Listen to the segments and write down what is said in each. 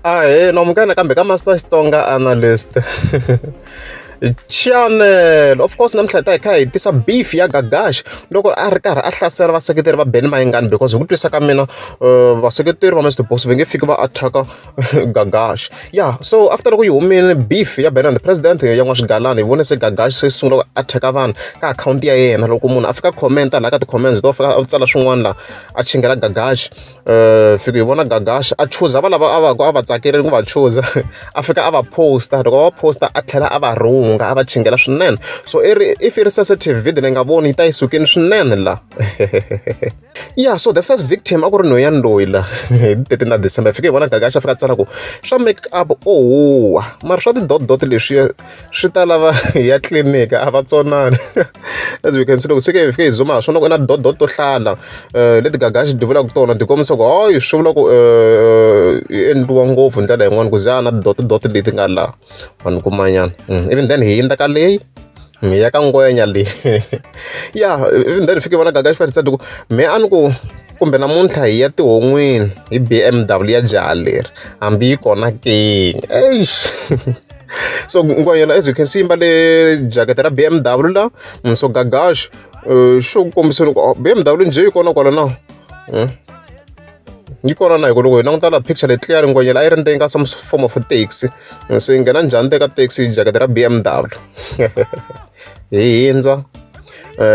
nomkana kambe ka Master Xitsonga analyst. Channel of course namhla hi ta hi kha hi tisa beef ya Gagash loko a ri karhi a hlasela vaseketeri va Benny Mayengani because hi ku twisa ka mina vaseketeri va Mr Boss va nge fiki va attack Gagash. Yeah, so after loko yi humile beef ya Benny and the president ya n'waxigalani hi vone se Gagash se sungula ku attack vanhu ka akhawunti ya yena loko munhu a fika comment laha ka ti-comments to fika a tsala swin'wana laha a chingela Gagash fika hi vona Gagash a chuza valava a va tsakerile ku va chuza a fika a va posta loko va posta a tlhela a va rhunga a va chingela swinene so if i ri sensitive video ni nga voni yi ta yi sukile swinene la yeah, so the first victim a ku ri noyani loyi la hi 13 December fika hi vona Gagash a fika a tsala ku swa make up mara swa ti-dot leswi swi ta lava ya tliliniki a va tsonani as we can see loko se ke fika hi zuma hi swona ku na dot to hlala leti Gagash ti vulaka tona ti kombisa ku hayi swi vula ku endliwa ngopfu hi ndlela yin'wana ku za na dot leti nga laha vanhu kumanyana even then hi yindza ka leyi mi ya ka ngwenya leyi yeah even then fike vona Gagash fa tsadi ku me a ni ku kumbe namuntlha hi ya tihon'wini hi BMW ya jaha leri hambi yi kona king so ngwenya as you can see mbale jacket ra BMW la so Gagash swo kombisa ku BMW nje yi kona kwala na yi kona na hi ku loko hi languta laha picture leyi clear ngwenya a yi ri ndzeni ka some form of taxi se yi nghena njhani teka taxi jacket ra BMW hi hindza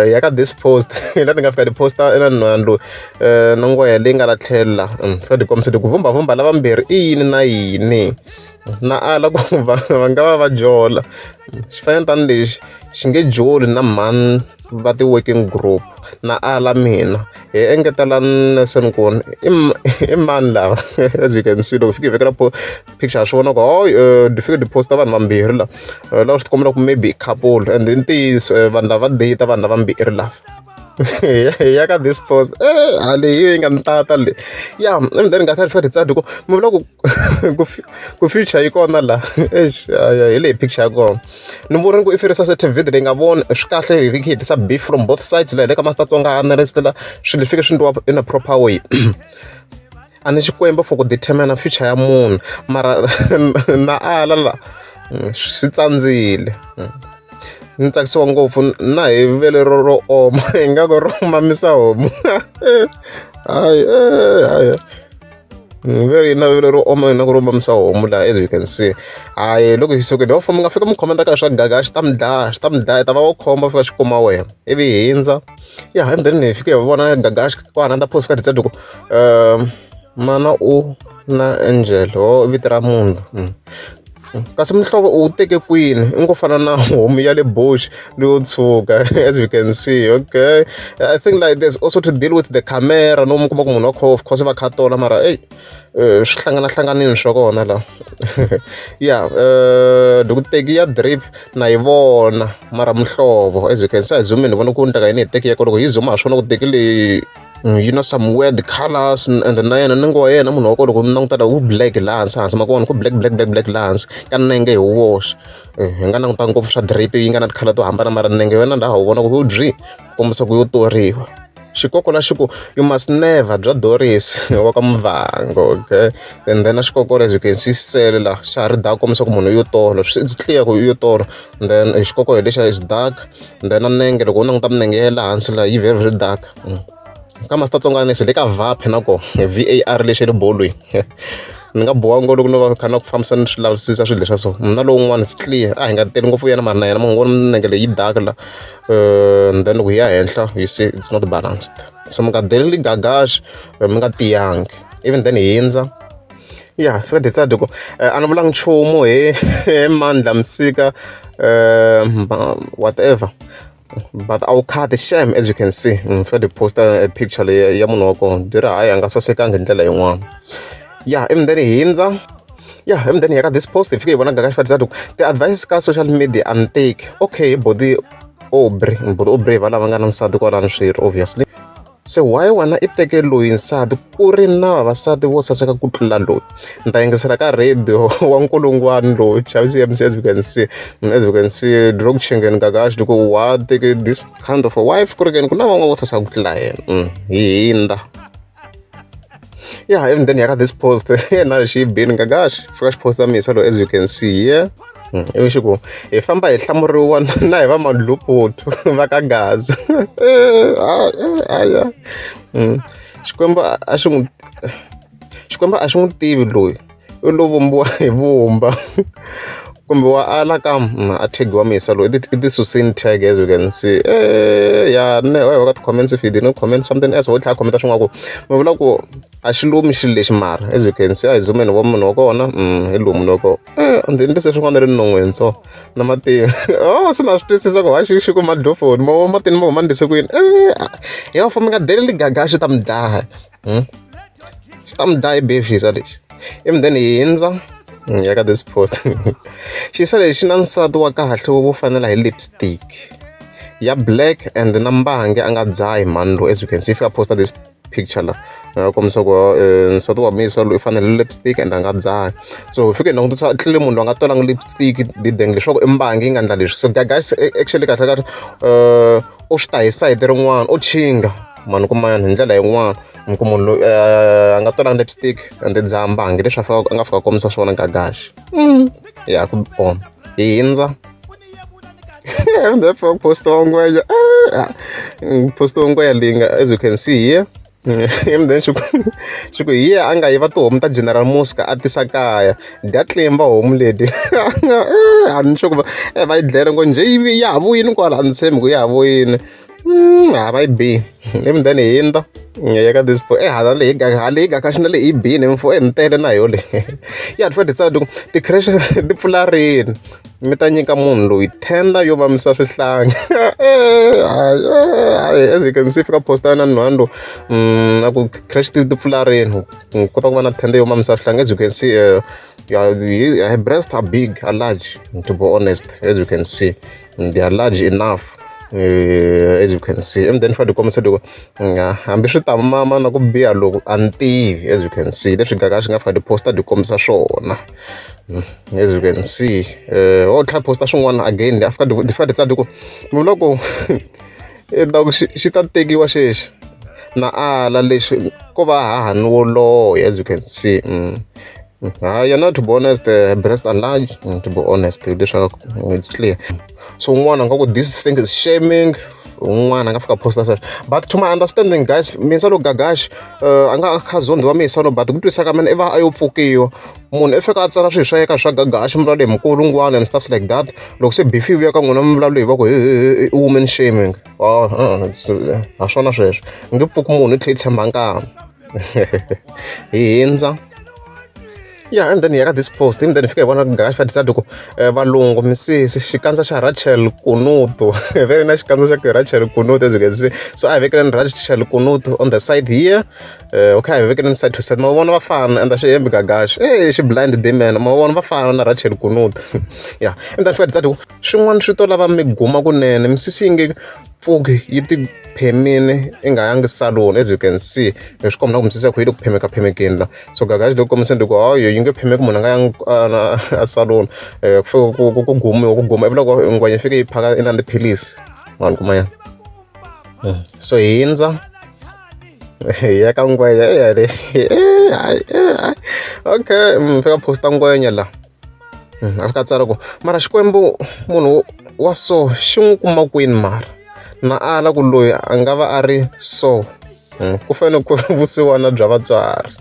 ya ka this post la ti nga fika ti-posta na nhwani loyi na ngwenya leyi nga la tlhela fika ti kombisa ku vumbavumba lava mbirhi i yini na yini na ala ku va nga va jola xifanyana tani lexi xi nge joli na mhani va ti-working group na ala mina hi engetela Nelson kona i mani lava as we can see loko fika hi vekela picture swi vona ku hoyi fika ti-posta vanhu vambirhi lava swi ti kombela ku maybe couple and then ntiyiso vanhu lava date vanhu lava mbirhi lava ya ka this post hale yi nga ni tata le ya then nga kha fika titsadi ku mi vula ku future yi kona la hi le picture ya kona ni vona ku if ri sensitive video leyi nga vona swi kahle hi kha hi tisa beef from both sides le ka Master Tsonga analyst la swilo fika swi ndliwa in a proper way a ni xikwembu for ku determine future ya munhu mara na ala la swi tsandzile ni tsakisiwa ngopfu na hi vele ro oma hi nga ku ro mamisa homu hayi very na vele ro oma na ku ro mamisa homu laha as you can see hayi loko hi sukile ho mi nga fika mi khomenta ka swa Gagash ta mi dlaya ta va wo khomba fika xi kuma wena ivi hi hindza ya and then hi fike hi vona Gagash ku another post fika titsadi ku mana u na angel vito ra munhu kasi mihlovo u teke kwini i ngo fana na homu ya le bush leyo tshuka as you can see okay I think like there's also to deal with the camera no mi kuma ku munhu wa of course va kha tola mara swi hlanganahlanganini swa kona la yeah loko teki ya drip na yi vona mara mihlovo as you can see a zoom in ni vona ku ndaka yini hi teki ya ko loko yi zoom a swi vona ku teki leyi you know some weird colors and na yena ni ngo yena munhu wa ko loko mi languta la wu black laha hansi ma ku vona ku black laha hansi ka nenge hi woxe hi nga languta ngopfu swa drip yi nga na tikhala to hambana mara nenge wena laha u vona ku wu dyi kombisa ku yo toriwa xikokola xi ku you must never bya Doris wa ka Muvhango okay and then a xikokola as you can see sele la xa ha ri dark kombisa ku munhu yo tola it's clear ku yo tola and then xikokola lexa is dark and then a nenge loko u languta minenge ya laha hansi la yi very dark ka Master Tsonga ni se le ka VAR na ko VAR lexi le bolweni ni nga boha ngo loko no va kha na ku fambisa ni swi lavisisa swilo leswa so na lowun'wana it's clear a hi nga teli ngopfu yena mara na yena munhu nenge leyi dark la and then loko hi ya henhla you see it's not balanced so mi nga deleli Gagash mi nga tiyangi even then hi hindza ya fika titsadi ku a ni vulangi nchumu hi mandla misika whatever but I'll cut the shame as you can see for the poster a picture ya munhu wa kona di ri hayi a nga sasekanga hi ndlela yin'wana yeah even then hi hindza yeah even then hi ya ka this post hi fike hi vona Gagash fa titsadi ku ti-advices ka social media and take okay body Aubrey va lava nga na nsati kwalano swirho obviously se why wena i teke loyi nsati ku ri na vavasati vo saseka ku tlula loyi ni ta yingisela ka radio wa nkulungwani loyi chavisi MC as you can see drug chingeni Gagash loko wa teke this kind of a wife ku ri ku na van'wana vo saseka ku tlula yena hi hindza Yeah, and then I got this post. Now she been Gagash. Fresh post on me, so as you can see here. Ivi xi ku hi famba hi hlamuriwa na hi va madluputu va ka gaza aya xikwembu a xi n'wi tivi loyi u lo vumbiwa hi vumba kumbe wa ala ka a tagiwa misa loyi i ti-sustain tag as you can see ya ne wa ka ti-comments if you didn't comment something else wo tlhela khomenta swin'wana ku mi vula ku a xi lumi xilo lexi mara as you can see a hi zoomeni wa munhu wa kona hi lomu loko ndzi se swin'wana ri non'weni so na matini se na swi twisisa ku hayi xi ku madlofoni matini ma huma ndise ku yini hi wa famba nga deleli gaga xi ta mi dlaya xi ta mi dlaya befisa lexi ivi then hi hindza ya ka this post xi sa lexi na nsati wa kahle wo fanela hi lipstick ya black and na mbangi a nga dzahi mani lo as you can see fika posta this picture la kombisa ku nsati wa misa loyi i fanele lipstick and a nga dzahi so fike langutisa tlhele munhu loyi a nga tolangi lipstick dideng leswaku i mbangi yi nga ndla leswi so Gagash actually kahle kahle u swi ta hi sayiti rin'wana u chinga mani kumayani hi ndlela yin'wana ku munhu loyi a nga tolangi lipstick ende dzaha mbangi leswi a nga fika kombisa swona Gagash ya ku boma hi hindza posta wa ngwenya posta wa ngwenya leyi nga as you can see here and then xi ku hi a nga yiva tihomu ta General Muska a tisa kaya dya tlimba homu leti a ni sure ku va yi dlele ngo njhe yi ya ha vuyini kwala a ni tshembi ku ya ha vuyini va yi bihi and then hi hindza ya ka this point hala leyi Gagash na leyi hi bihini mfo ni tele na yo le ya ti decide ku ti-crash ti pfularini mi ta nyika munhu loyi tender yo mamisa swihlangi as you can see fika posta na nhwando na ku crash ti pfularini kota ku va na tender yo mamisa swihlangi as you can see her breasts are big, are large to be honest as you can see they are large enough as you can see and then for the comments loko hambi swi ta mama na ku biha loko a ni tivi as you can see leswi Gagash nga fika ti posta ti kombisa swona as you can see o tlha posta swin'wana again afika ti fika ti tsala ku mi vula ku xi ta tekiwa xexi na ala lexi ko va hahani wolowo as you can see you're not to be honest breast are large to be honest it's clear so un'wana nga ku this thing is shaming un'wana nga fika posta such but to my understanding guys misa lo Gagash a nga khazondiwa misa lo but ku twisa ka mina i va a yo pfukiwa munhu i fika a tsala swilo swa yeka swa Gagash mivula leyi mukulungwana and stuff like that loko se bifiwi ya ka n'wina mivula leyi va ku woman shaming a swona sweswo nge pfuki munhu i tlhe i tshemba nkama hi hindza yeah and then hi ya ka this post and then hi fika hi vona Gagash va decide ku valungu misisi xikandza xa Rachel Kunutu very nice xikandza xa Rachel Kunutu as you can see so I vekele Rachel Kunutu on the side here okay I vekele side to side ma vona va fana and xi hembi Gagash xi blind demon ma vona va fana na Rachel Kunutu yeah and then fika decide ku swin'wana swi to lava mi guma kunene misisi yi nge pfuki yi ti phemini i nga yangi salon as you can see leswi kombisa ku misisi ya ku yi le ku phemekeni la so Gagash loko kombiseni ku hayi yi nge phemeki munhu a nga yangi a salon ku guma i vula ku ngwenya fike yi phaka inani tiphilisi vanhu kumaya so hi hindza ya ka ngwenya yale okay fika posta ngwenya la a fika tsala ku mara xikwembu munhu wa so xi n'wi kuma kwini mara na ala ku loyi a nga va a ri so ku fanele ku vusiwana bya vatswari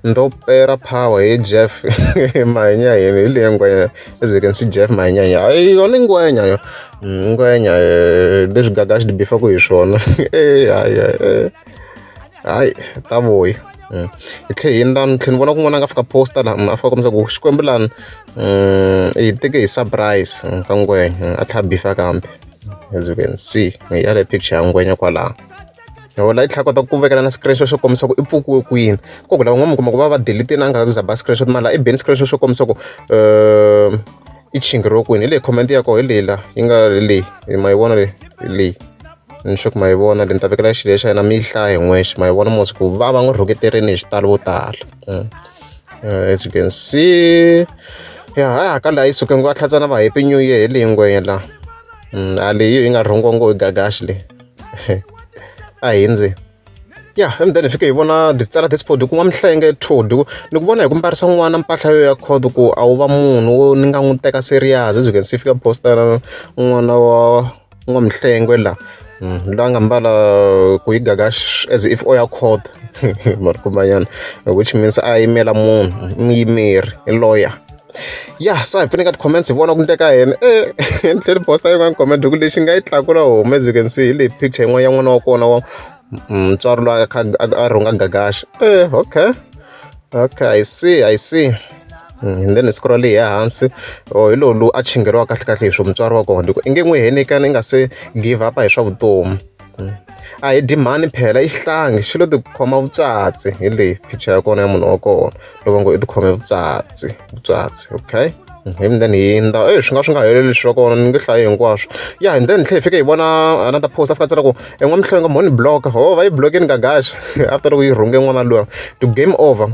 ndopera power hi Jeff Mahenya hi leyi ngwenya as you can see Jeff Mahenya yona ngwenya yo ngwenya leswi Gagash di bifa ku hi swona hayi ta voya hi tlhe hi ndani tlhela ni vona kun'wana a nga fika posta laha a fika kombisa ku xikwembu lani hi teke hi surprise ka ngwenya a tlha bifa kambe as you can see ya le picture ya ngwenya kwalaho wala i tlhela kota ku vekela na screenshot xo kombisa ku i pfukiwe kwini koku lava n'wana mi kuma ku va va delete na nga zaba screenshot mala i beni screenshot xo kombisa ku i chingiriwe kwini hi leyi comment ya koho hi leyi la yi nga leyi ma yi vona leyi ni sure ku ma yi vona leyi ni ta vekela xilo xa yena mi yi hlaya hi n'wexe ma yi vona mos ku va n'wi rhuketerini hi xitalo vo tala as you can see ya ka laha yi suke ngo a tlhatsana va happy new year hi leyi ngwenya la a leyi yi nga rhungiwa ngo hi Gagash leyi a hindzi Yeah, and then fika hi vona titsala ti-sport ku n'wamhlenge thodi ni ku vona hi ku mbarisa n'wana mpahla yo ya court ku a wu va munhu wo ni nga n'wi teka serious as you can see fika posta n'wana wa n'wamhlengwe la loyi a nga mbala ku hi Gagash as if o ya court marikomanyana which means a yimela munhu muyimeri i lawyer. Yeah, so hi pfune ka ti-comments hi vona ku ndleka yena ni tlhela posta yin'wana comment ku lexi nga yi tlakula home as you can see hi leyi picture yin'wana ya n'wana wa kona wa mutswari loyi a rhunga Gagash. Okay, I see. And then scroll leyi ehansi hi lowu a chingeriwa kahle kahle hi swo mutswari wa kona i nge n'wi henekani i nga se give up hi swa vutomi. A hi dyi mhani phela i xihlangi xi lo tikhoma vutswatsi hi leyi picture ya kona ya munhu wa kona loko ngo i tikhome vutswatsi okay. And then hi hindza swi nga heleli swi wa kona ni nge hlayi hinkwaswo yeah. And then hi tlhela hi fika hi vona another post a fika tsala ku n'wamhlenge mo ni block va yi blockini Gagash after loko yi rhunge n'wana luya to game over.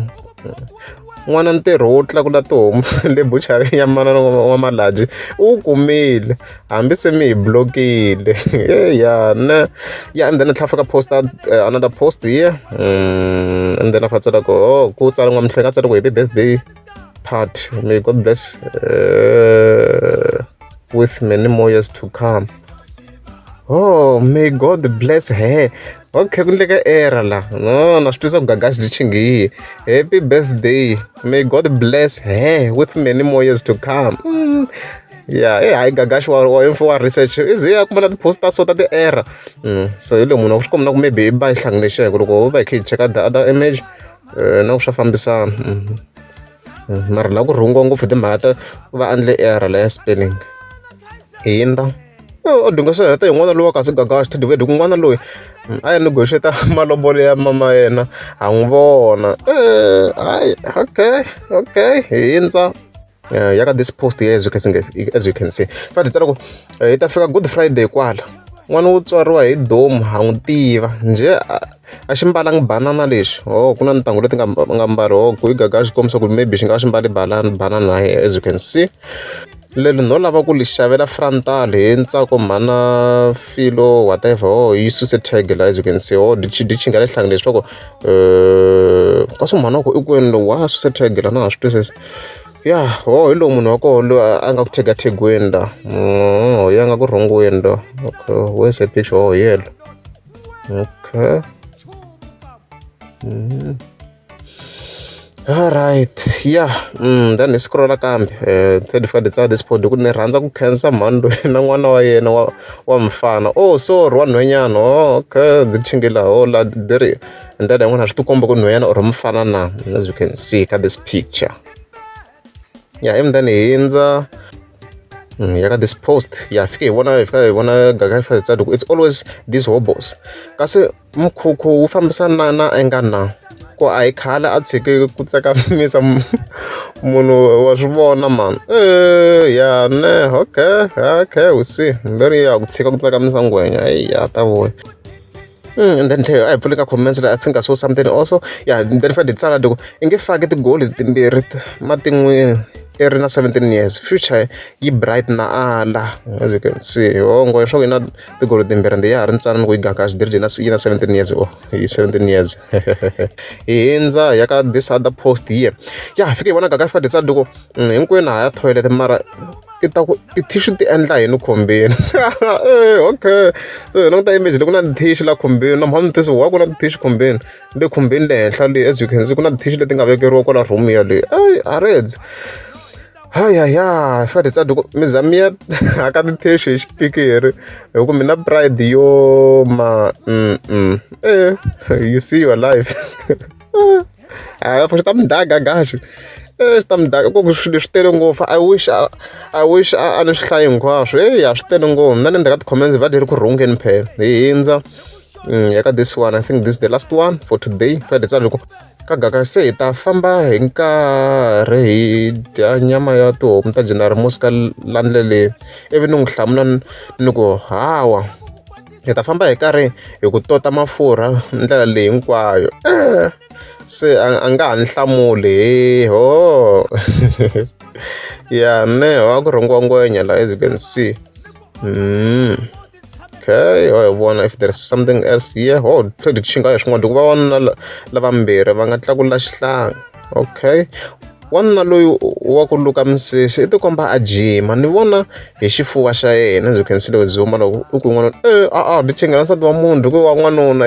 N'wana ntirho wo tlakula tihomu le buchari ya manana wa malaji u kumile hambi se mi hi blokile and then tlha fika posta another post here and then a fa tsala ku ku tsala n'wamhlenge a tsala ku happy birthday part, may God bless with many more years to come. Oh, may God bless her. Okay, kunleka era la. No, na swi Gagash lichingi. Happy birthday. May God bless her with many more years to come. Yeah, I Gagash wa info wa research. Is here kuma na poster so that the era. So ile munhu wa swi komba ku maybe ba ihlanganishe loko va hi check the other image na ku swa fambisana. Mara la ku rhungiwa ngopfu timhaka va andle era la ya spelling hindza o dinga swi heta hi n'wana loyi wa kasi Gagash tidivedi ku n'wana loyi a ya negotiate malobolo ya mama yena ha n'wi vona okay hindza ya ka this post here as you can see fa ti tsala ku yi ta fika Good Friday kwala n'wana wo tswariwa hi domu ha n'wi tiva njhe a xi mbalangi banana lexi ku na ntangu leti nga mbali ku hi Gagash kombisa ku maybe xi nga xi mbali banana as you can see lelo no lava ku li xavela frontal hi ntsako mhana filo whatever yi suse tag la as you can see dichi nga le hlangi leswaku ka swi mhana ku i kwini lo wa suse tag la na ha swi twisisi ya hi lowu munhu wa koho loyi a nga ku thegweni la ya nga ku rhungiweni lo okay where's the picture yelo okay alright yeah then hi scrolla kambe 35 detsaka this-pod ku ni rhandza ku khensa mhani loyi na n'wana wa yena wa mfana so wa nhwenyana okay dichingela la diri hi ndlela yin'wana swi tikomba ku nhwenyana or mfana na as you can see ka this picture yeah and then hi hindza ya ka this post ya fika hi vona Gagash it's always these hobos kasi mkhukhu wu fambisana na engana ko a hi khale a tshike ku tsakamisa munhu wa swi vona man ya ne okay we see mberi ya ku tshika ku tsakamisa ngwenya ya ta voya and then I put a comments that I think I saw something also yeah then fa ditsala doko i nge fake tigoli timbirhi matin'wini i ri na 17 years future yi bright na ala as you can see ngo swo ina tigoli timbirhi ndi ya ha ri ntsanana ku yi Gagash dirje na 17 years hi 17 years hindza ya ka this other post here ya fike vona Gagash fa ditsala doko hinkwenu ha ya toilet mara i ta ku tissue ti endla yini khombeni okay so yena ku ta image loko na tissue la khombeni na mhani tisi wa ku na tissue khombeni le khombeni le henhla le as you can see ku na tissue leti nga vekeriwa kwala room ya le areds fa ti tsala mi zamiya aka ti-tissue hi xipikiri hi ku mina pride yo ma you see your life swi ta mi daya Gagash swi ta mi daya ku swilo swi tele ngopfu I wish a ni swi hlayi hinkwaswo ya swi tele ngopfu na le ndzhaku ka ti-comments va leri ku rhungeni phela hi hindza ya ka this one I think this is the last one for today fa ti tsala loko ka Gagash se hi ta famba hi nkarhi hi dya nyama ya tihomu ta General Mosca landleleni ivi ni n'wi hlamula ni ku hawa hi ta famba hi karhi hi ku tota mafurha ndlela leyi hinkwayo se a nga ha ni hlamuli ya ne wa ku rhungiwa ngwenya la as you can see Okay, wona if there's something else here. Oh, tlhela chinga hi swin'wana loko va wanuna lavambirhi va nga tlakula xihlangi. Okay, wanuna loyi wa ku luka misisi I tikomba a jima ni vona hi xifuva xa yena as you can see loko byi huma loko u ku n'wanuna ni chingela nsati wa munhu loko wa n'wanuna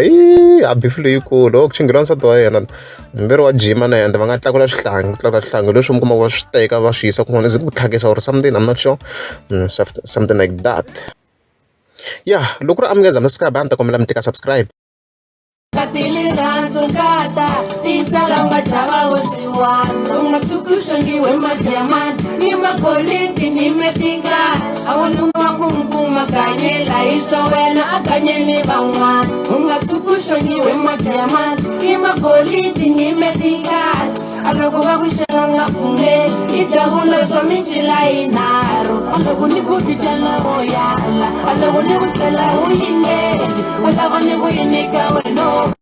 a bifi leyikulu ku chingela nsati wa yena mbirhi wa jima na yena va nga tlakula swihlangi leswi mi kuma va swi teka va swi yisa kun'wana ku tlhakisa or something I'm not sure, something like that. Yeah, loko ku ri amukeza mi subscribe a ni ta kombela mi tika subscribe. Aloko va ku xela nga pfumeli I ta vula swa mincila yinharhu aloko ni ku vitana vo yala aloko ni ku tlela u yimeli u lava ni ku yi nyika wena